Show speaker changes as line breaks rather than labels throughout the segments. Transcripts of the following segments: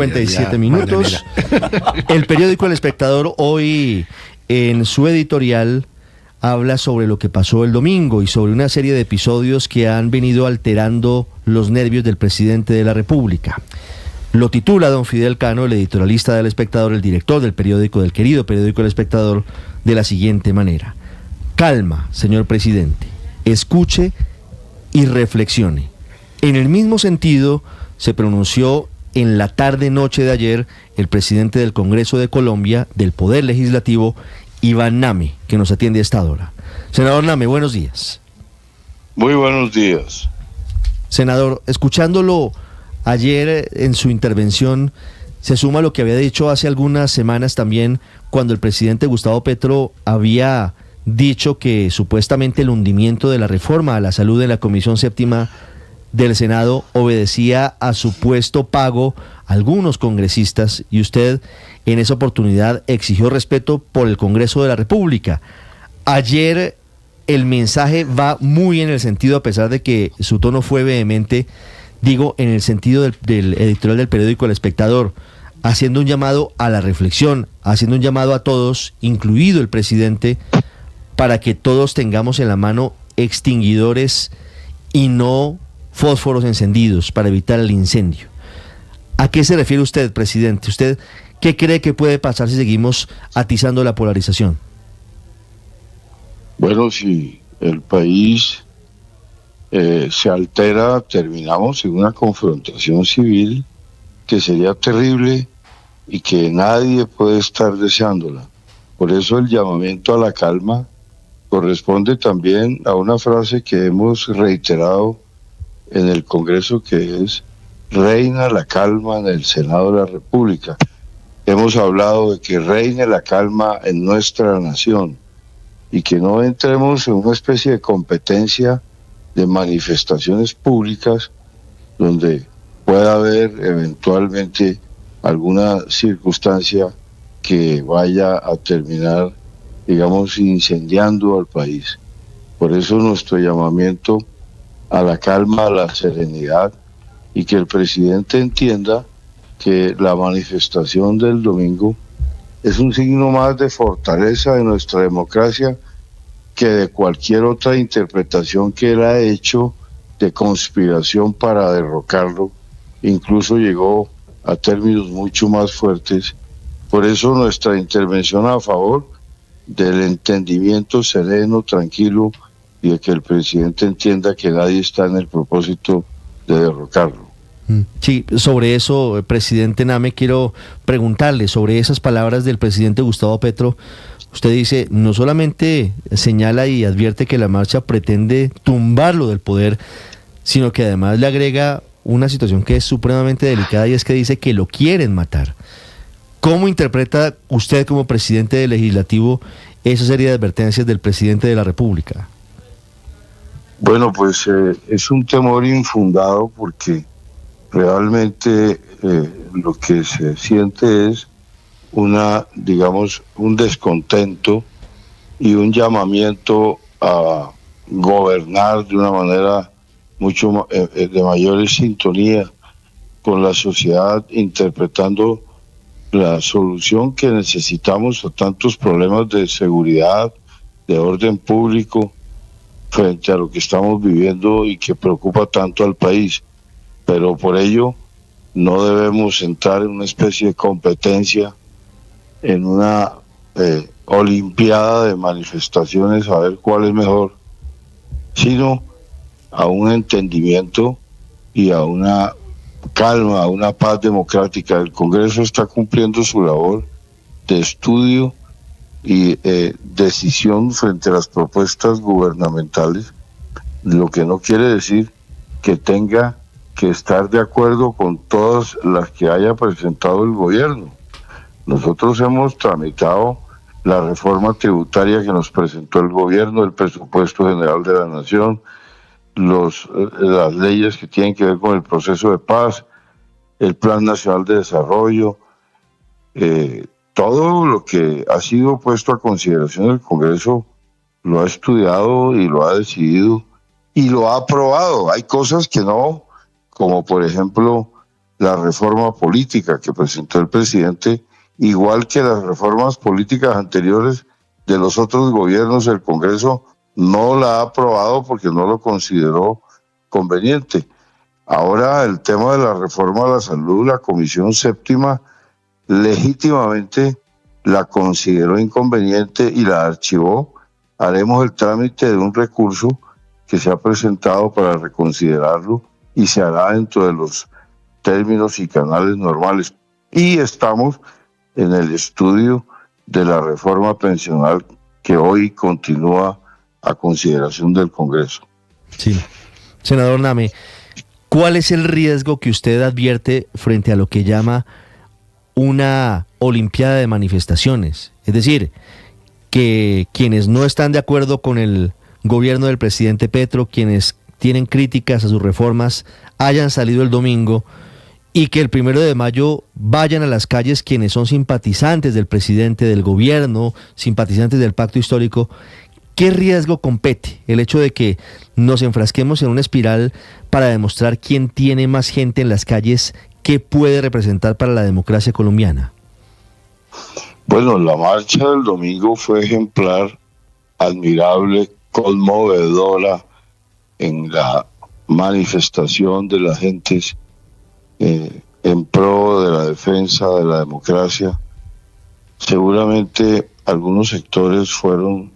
6:57 minutos. El periódico El Espectador hoy, en su editorial, habla sobre lo que pasó el domingo y sobre una serie de episodios que han venido alterando los nervios del presidente de la República. Lo titula don Fidel Cano, el editorialista del Espectador, el director del periódico, del querido periódico El Espectador, de la siguiente manera: calma, señor presidente, escuche y reflexione. En el mismo sentido se pronunció en la tarde-noche de ayer el presidente del Congreso de Colombia, del Poder Legislativo, Iván Name, que nos atiende a esta hora. Senador Name, buenos días.
Muy buenos días.
Senador, escuchándolo ayer en su intervención, se suma lo que había dicho hace algunas semanas también, cuando el presidente Gustavo Petro había dicho que supuestamente el hundimiento de la reforma a la salud en la Comisión Séptima del Senado obedecía a supuesto pago a algunos congresistas, y usted en esa oportunidad exigió respeto por el Congreso de la República. Ayer el mensaje va muy en el sentido, a pesar de que su tono fue vehemente, digo, en el sentido del editorial del periódico El Espectador, haciendo un llamado a la reflexión, haciendo un llamado a todos, incluido el presidente, para que todos tengamos en la mano extinguidores y no fósforos encendidos para evitar el incendio. ¿A qué se refiere usted, presidente? ¿Usted qué cree que puede pasar si seguimos atizando la polarización?
Bueno, si el país se altera, terminamos en una confrontación civil que sería terrible y que nadie puede estar deseándola. Por eso el llamamiento a la calma corresponde también a una frase que hemos reiterado en el Congreso, que es: reina la calma en el Senado de la República. Hemos hablado de que reine la calma en nuestra nación y que no entremos en una especie de competencia de manifestaciones públicas donde pueda haber eventualmente alguna circunstancia que vaya a terminar, digamos, incendiando al país. Por eso nuestro llamamiento a la calma, a la serenidad, y que el presidente entienda que la manifestación del domingo es un signo más de fortaleza de nuestra democracia que de cualquier otra interpretación que él ha hecho de conspiración para derrocarlo. Incluso llegó a términos mucho más fuertes. Por eso nuestra intervención a favor del entendimiento sereno, tranquilo, y de que el presidente entienda que nadie está en el propósito de derrocarlo.
Sí, sobre eso, presidente Name, quiero preguntarle sobre esas palabras del presidente Gustavo Petro. Usted dice, no solamente señala y advierte que la marcha pretende tumbarlo del poder, sino que además le agrega una situación que es supremamente delicada, y es que dice que lo quieren matar. ¿Cómo interpreta usted como presidente del Legislativo esa serie de advertencias del presidente de la República?
Bueno, pues es un temor infundado, porque realmente lo que se siente es un descontento y un llamamiento a gobernar de una manera mucho de mayor sintonía con la sociedad, interpretando la solución que necesitamos a tantos problemas de seguridad, de orden público, frente a lo que estamos viviendo y que preocupa tanto al país. Pero por ello no debemos entrar en una especie de competencia, en una olimpiada de manifestaciones a ver cuál es mejor, sino a un entendimiento y a una calma, a una paz democrática. El Congreso está cumpliendo su labor de estudio y decisión frente a las propuestas gubernamentales, lo que no quiere decir que tenga que estar de acuerdo con todas las que haya presentado el gobierno. Nosotros hemos tramitado la reforma tributaria que nos presentó el gobierno, el presupuesto general de la nación, las leyes que tienen que ver con el proceso de paz, el Plan Nacional de Desarrollo, todo lo que ha sido puesto a consideración del Congreso lo ha estudiado y lo ha decidido y lo ha aprobado. Hay cosas que no, como por ejemplo la reforma política que presentó el presidente, igual que las reformas políticas anteriores de los otros gobiernos. El Congreso no la ha aprobado porque no lo consideró conveniente. Ahora el tema de la reforma a la salud, la Comisión Séptima legítimamente la consideró inconveniente y la archivó. Haremos el trámite de un recurso que se ha presentado para reconsiderarlo y se hará dentro de los términos y canales normales. Y estamos en el estudio de la reforma pensional que hoy continúa a consideración del Congreso.
Sí. Senador Name, ¿cuál es el riesgo que usted advierte frente a lo que llama una olimpiada de manifestaciones? Es decir, que quienes no están de acuerdo con el gobierno del presidente Petro, quienes tienen críticas a sus reformas, hayan salido el domingo y que el 1 de mayo vayan a las calles quienes son simpatizantes del presidente, del gobierno, simpatizantes del pacto histórico. ¿Qué riesgo compete el hecho de que nos enfrasquemos en una espiral para demostrar quién tiene más gente en las calles, qué puede representar para la democracia colombiana?
Bueno, la marcha del domingo fue ejemplar, admirable, conmovedora en la manifestación de las gentes en pro de la defensa de la democracia. Seguramente algunos sectores fueron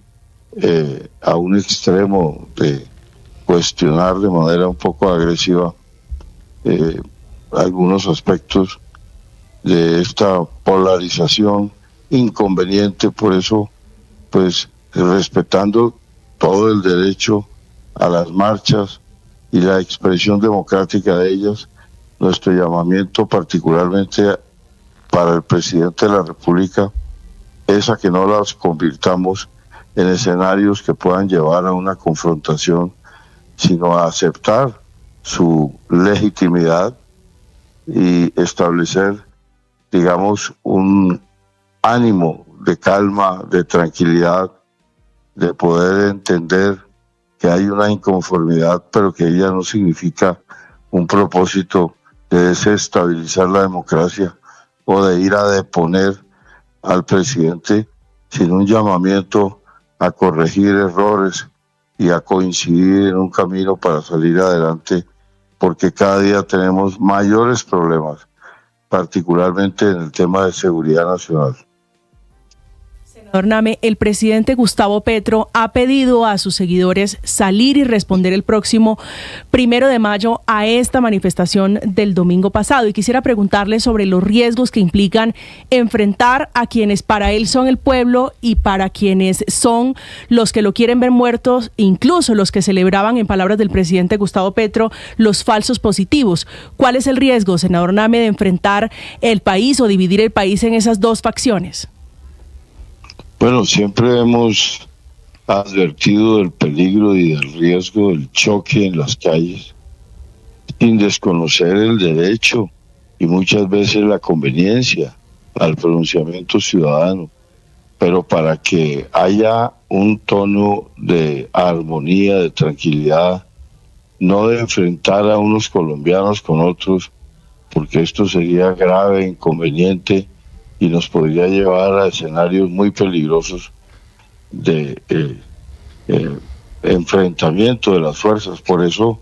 a un extremo de cuestionar de manera un poco agresiva algunos aspectos de esta polarización inconveniente. Por eso, pues, respetando todo el derecho a las marchas y la expresión democrática de ellas, nuestro llamamiento particularmente para el presidente de la República es a que no las convirtamos en escenarios que puedan llevar a una confrontación, sino a aceptar su legitimidad y establecer, digamos, un ánimo de calma, de tranquilidad, de poder entender que hay una inconformidad, pero que ella no significa un propósito de desestabilizar la democracia o de ir a deponer al presidente, sino un llamamiento a corregir errores y a coincidir en un camino para salir adelante, porque cada día tenemos mayores problemas, particularmente en el tema de seguridad nacional.
Senador Name, el presidente Gustavo Petro ha pedido a sus seguidores salir y responder el próximo 1 de mayo a esta manifestación del domingo pasado. Y quisiera preguntarle sobre los riesgos que implican enfrentar a quienes para él son el pueblo y para quienes son los que lo quieren ver muertos, incluso los que celebraban, en palabras del presidente Gustavo Petro, los falsos positivos. ¿Cuál es el riesgo, senador Name, de enfrentar el país o dividir el país en esas dos facciones?
Bueno, siempre hemos advertido del peligro y del riesgo del choque en las calles, sin desconocer el derecho y muchas veces la conveniencia al pronunciamiento ciudadano, pero para que haya un tono de armonía, de tranquilidad, no de enfrentar a unos colombianos con otros, porque esto sería grave, inconveniente, y nos podría llevar a escenarios muy peligrosos de enfrentamiento de las fuerzas. Por eso,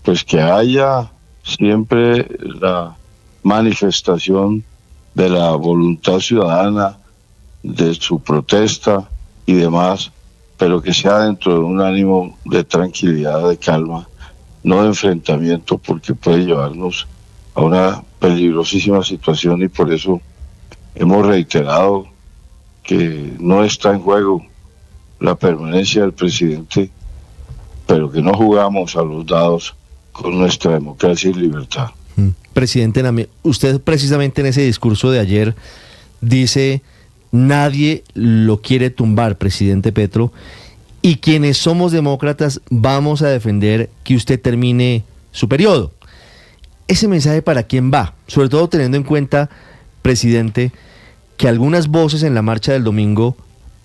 pues que haya siempre la manifestación de la voluntad ciudadana, de su protesta y demás, pero que sea dentro de un ánimo de tranquilidad, de calma, no de enfrentamiento, porque puede llevarnos a una peligrosísima situación. Y por eso hemos reiterado que no está en juego la permanencia del presidente, pero que no jugamos a los dados con nuestra democracia y libertad.
Presidente Name, usted precisamente en ese discurso de ayer dice: nadie lo quiere tumbar, presidente Petro, y quienes somos demócratas vamos a defender que usted termine su periodo. ¿Ese mensaje para quién va? Sobre todo teniendo en cuenta, presidente, que algunas voces en la marcha del domingo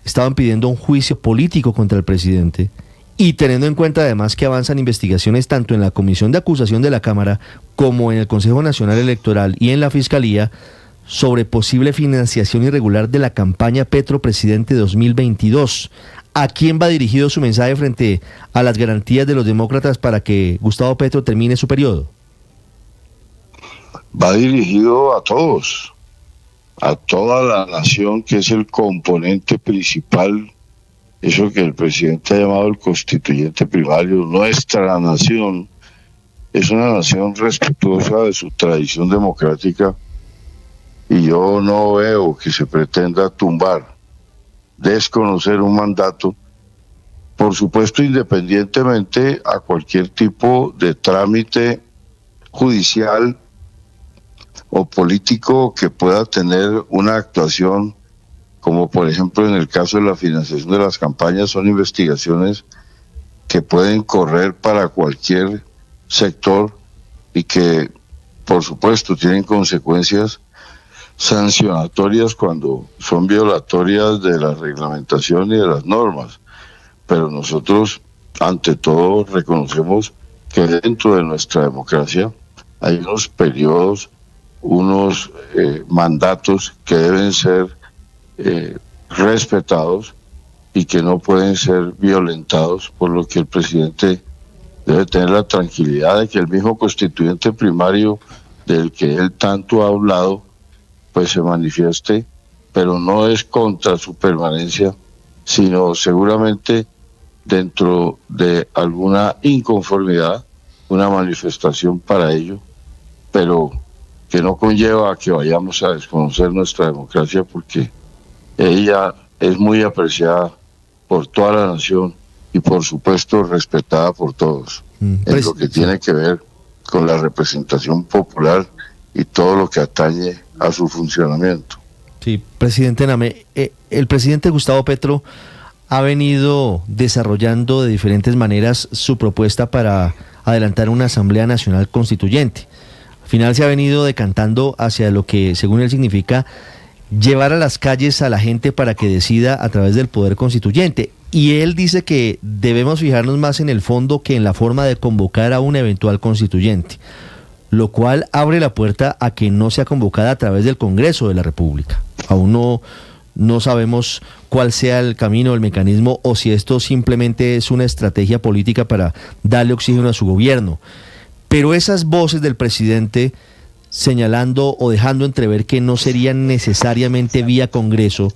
estaban pidiendo un juicio político contra el presidente y teniendo en cuenta además que avanzan investigaciones tanto en la Comisión de Acusación de la Cámara como en el Consejo Nacional Electoral y en la Fiscalía sobre posible financiación irregular de la campaña Petro Presidente 2022. ¿A quién va dirigido su mensaje frente a las garantías de los demócratas para que Gustavo Petro termine su periodo?
Va dirigido a todos, a toda la nación, que es el componente principal, eso que el presidente ha llamado el constituyente primario. Nuestra nación es una nación respetuosa de su tradición democrática, y yo no veo que se pretenda tumbar, desconocer un mandato, por supuesto independientemente a cualquier tipo de trámite judicial o político que pueda tener una actuación, como por ejemplo en el caso de la financiación de las campañas. Son investigaciones que pueden correr para cualquier sector y que por supuesto tienen consecuencias sancionatorias cuando son violatorias de la reglamentación y de las normas, pero nosotros ante todo reconocemos que dentro de nuestra democracia hay unos periodos, unos mandatos que deben ser respetados y que no pueden ser violentados, por lo que el presidente debe tener la tranquilidad de que el mismo constituyente primario del que él tanto ha hablado pues se manifieste, pero no es contra su permanencia, sino seguramente dentro de alguna inconformidad, una manifestación para ello, pero que no conlleva a que vayamos a desconocer nuestra democracia, porque ella es muy apreciada por toda la nación y por supuesto respetada por todos, en lo que tiene que ver con la representación popular y todo lo que atañe a su funcionamiento.
Sí, presidente Name, el presidente Gustavo Petro ha venido desarrollando de diferentes maneras su propuesta para adelantar una Asamblea Nacional Constituyente. Al final se ha venido decantando hacia lo que, según él, significa llevar a las calles a la gente para que decida a través del poder constituyente. Y él dice que debemos fijarnos más en el fondo que en la forma de convocar a un eventual constituyente, lo cual abre la puerta a que no sea convocada a través del Congreso de la República. Aún no sabemos cuál sea el camino, el mecanismo, o si esto simplemente es una estrategia política para darle oxígeno a su gobierno. Pero esas voces del presidente señalando o dejando entrever que no sería necesariamente vía Congreso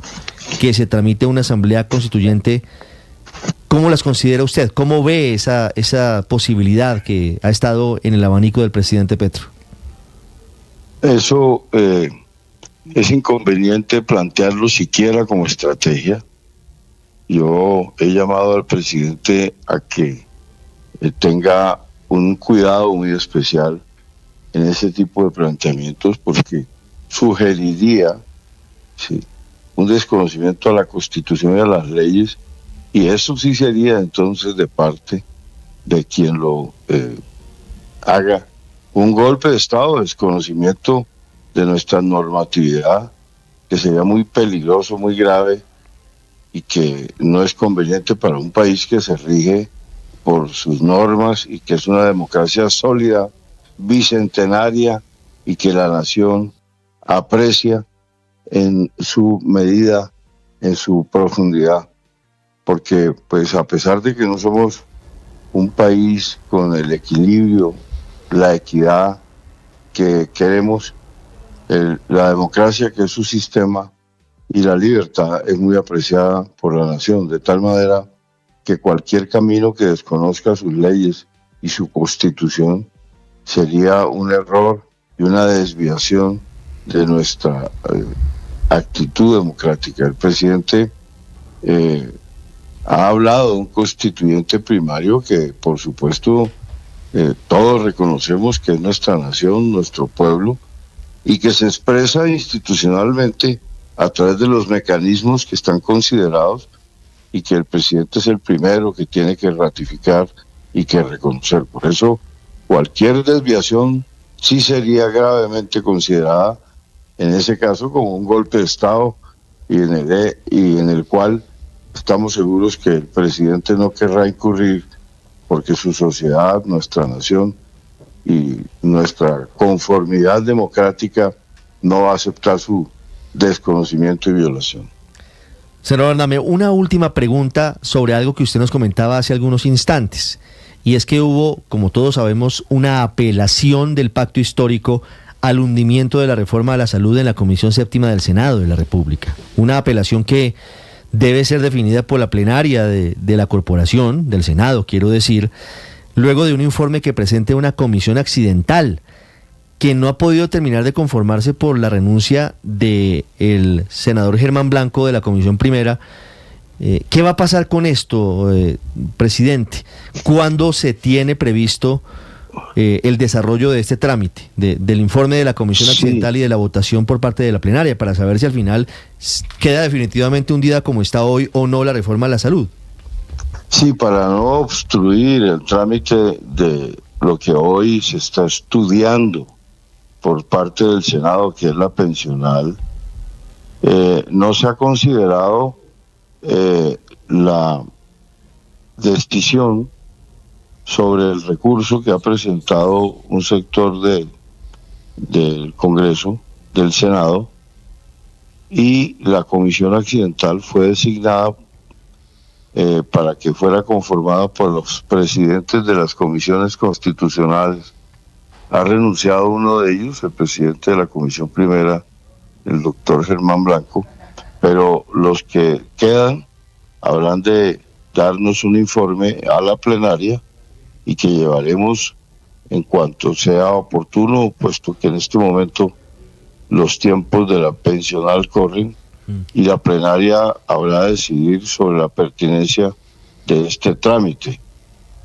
que se tramite una Asamblea Constituyente, ¿cómo las considera usted? ¿Cómo ve esa posibilidad que ha estado en el abanico del presidente Petro?
Eso es inconveniente plantearlo siquiera como estrategia. Yo he llamado al presidente a que tenga un cuidado muy especial en ese tipo de planteamientos, porque sugeriría un desconocimiento a la Constitución y a las leyes, y eso sí sería entonces de parte de quien lo haga un golpe de Estado, desconocimiento de nuestra normatividad, que sería muy peligroso, muy grave, y que no es conveniente para un país que se rige por sus normas y que es una democracia sólida, bicentenaria, y que la nación aprecia en su medida, en su profundidad. Porque pues a pesar de que no somos un país con el equilibrio, la equidad que queremos, la democracia, que es su sistema, y la libertad es muy apreciada por la nación, de tal manera que cualquier camino que desconozca sus leyes y su constitución sería un error y una desviación de nuestra actitud democrática. El presidente ha hablado de un constituyente primario que, por supuesto, todos reconocemos que es nuestra nación, nuestro pueblo, y que se expresa institucionalmente a través de los mecanismos que están considerados, y que el presidente es el primero que tiene que ratificar y que reconocer. Por eso, cualquier desviación sí sería gravemente considerada, en ese caso, como un golpe de Estado, y en el cual estamos seguros que el presidente no querrá incurrir, porque su sociedad, nuestra nación y nuestra conformidad democrática no va a aceptar su desconocimiento y violación.
Senador Name, una última pregunta sobre algo que usted nos comentaba hace algunos instantes, y es que hubo, como todos sabemos, una apelación del pacto histórico al hundimiento de la reforma a la salud en la Comisión Séptima del Senado de la República. Una apelación que debe ser definida por la plenaria de la Corporación, del Senado, quiero decir, luego de un informe que presente una comisión accidental que no ha podido terminar de conformarse por la renuncia del senador Germán Blanco de la Comisión Primera. ¿Qué va a pasar con esto, presidente? ¿Cuándo se tiene previsto el desarrollo de este trámite, del informe de la comisión accidental y de la votación por parte de la plenaria, para saber si al final queda definitivamente hundida como está hoy o no la reforma a la salud?
Sí, para no obstruir el trámite de lo que hoy se está estudiando por parte del Senado, que es la pensional, no se ha considerado la decisión sobre el recurso que ha presentado un sector del Congreso, del Senado, y la comisión accidental fue designada para que fuera conformada por los presidentes de las comisiones constitucionales. Ha renunciado uno de ellos, el presidente de la Comisión Primera, el doctor Germán Blanco, pero los que quedan habrán de darnos un informe a la plenaria y que llevaremos en cuanto sea oportuno, puesto que en este momento los tiempos de la pensional corren y la plenaria habrá de decidir sobre la pertinencia de este trámite.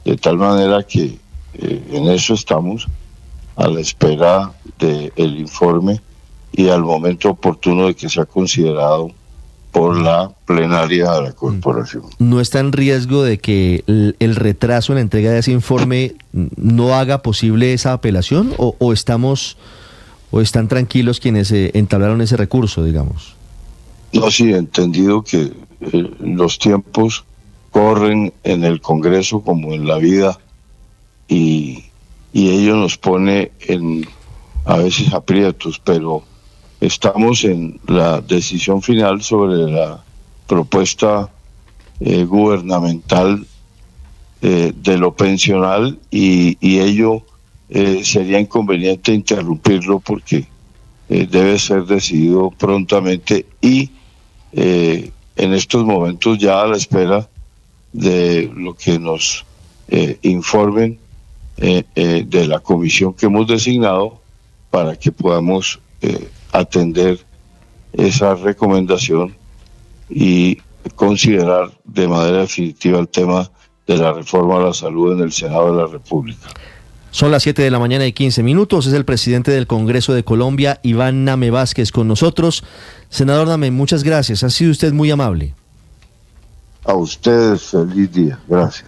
De tal manera que en eso estamos, a la espera del informe y al momento oportuno de que sea considerado por la plenaria de la corporación.
¿No está en riesgo de que el retraso en la entrega de ese informe no haga posible esa apelación o están tranquilos quienes entablaron ese recurso, digamos?
No, sí, entendido que los tiempos corren en el Congreso como en la vida y ello nos pone a veces aprietos, pero estamos en la decisión final sobre la propuesta gubernamental de lo pensional y ello sería inconveniente interrumpirlo porque debe ser decidido prontamente y en estos momentos ya a la espera de lo que nos informen de la comisión que hemos designado para que podamos atender esa recomendación y considerar de manera definitiva el tema de la reforma a la salud en el Senado de la República.
Son las 7 de la mañana y 15 minutos. Es el presidente del Congreso de Colombia, Iván Name Vázquez, con nosotros. Senador Name, muchas gracias. Ha sido usted muy amable.
A ustedes, feliz día. Gracias.